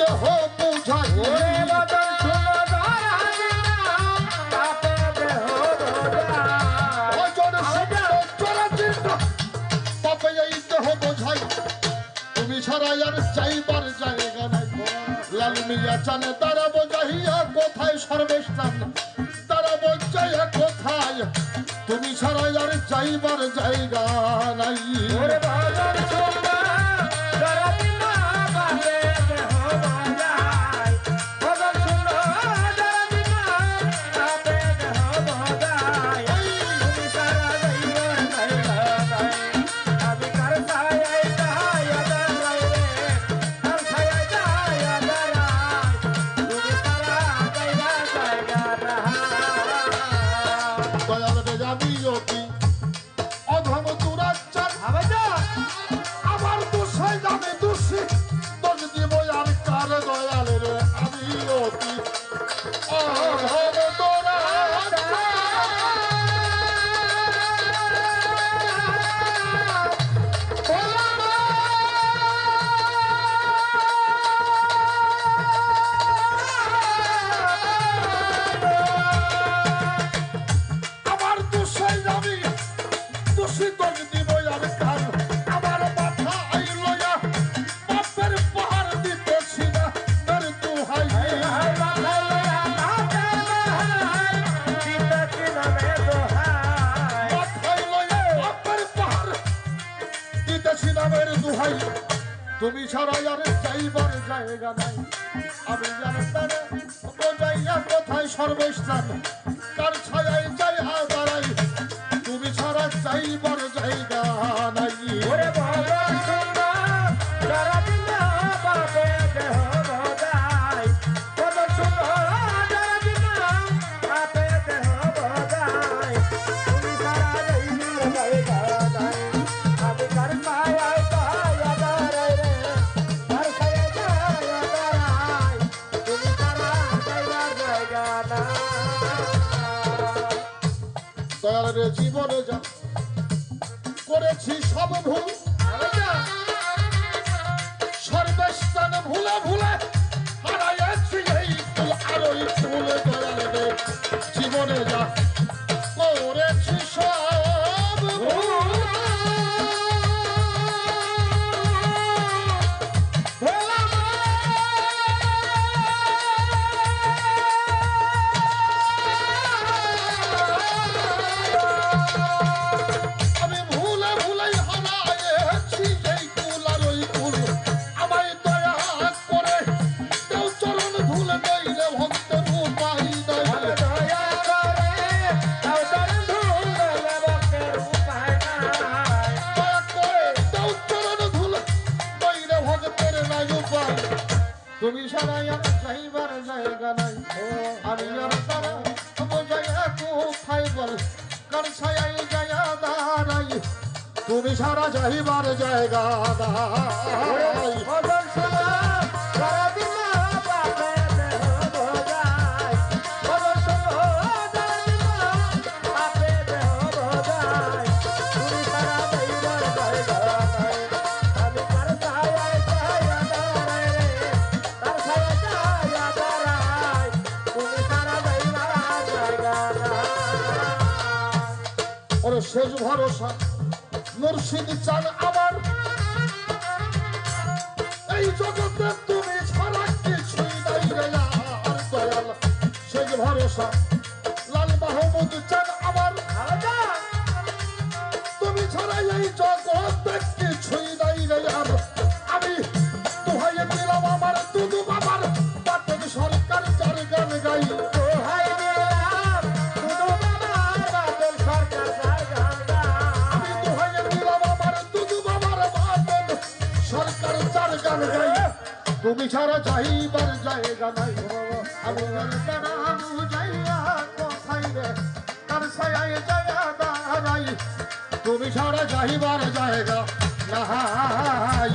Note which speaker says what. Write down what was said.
Speaker 1: দেহ বুঝাই তবে এই দেহ বোঝাই তুমি ছাড়া আর চাইবার জায়গা নাই লাল মিয়া চানে তারা বোঝাইয়া কোথায় সর্বেশ চান তারা বোঝাইয়া কোথায় তুমি ছাড়া আর চাইবার জায়গা নাই তুমি ছাড়া আর চাইবার জায়গা নাই আমি জানতাম বোঝাইয়া কোথায় সর্বেশ চান কার ছায়ায় যাই দাঁড়াই তুমি ছাড়া চাইবার জায়গা নাই জীবনে যা করেছি সব ভুল সর্বেশ স্থানে ভুলে ভুলে হারাইছি এই ফুল আরো ফুল জীবনে যা করেছি সব ভুল তুমি ছাড়াই আর চাইবার জায়গা নাই আমি আর তারা বোঝাইয়া কোথায় বল কার ছায়ায় যাইয়া দাঁড়াই তুমি ছাড়া যাইবার জায়গা নাই শেষ ভরসা মুর্শিদ চান আমার এই জগতে তুমি ছাড়া কিছুই নাই রে আর দয়াল শেষ ভরসা লাল মাহমুদ চান আমার তুমি ছাড়া এই জগতে কিছুই নাই রে আর আমি দোহাই দিলাম আমার দুদু বাবার বাটের সরকার চার গান গাই তুমি ছাড়া যাইবার জায়গা নাই আমি যাইয়া কোথায় রে তার ছায়ায় যাইয়া দাঁড়াই তুমি ছাড়া যাইবার জায়গা নাই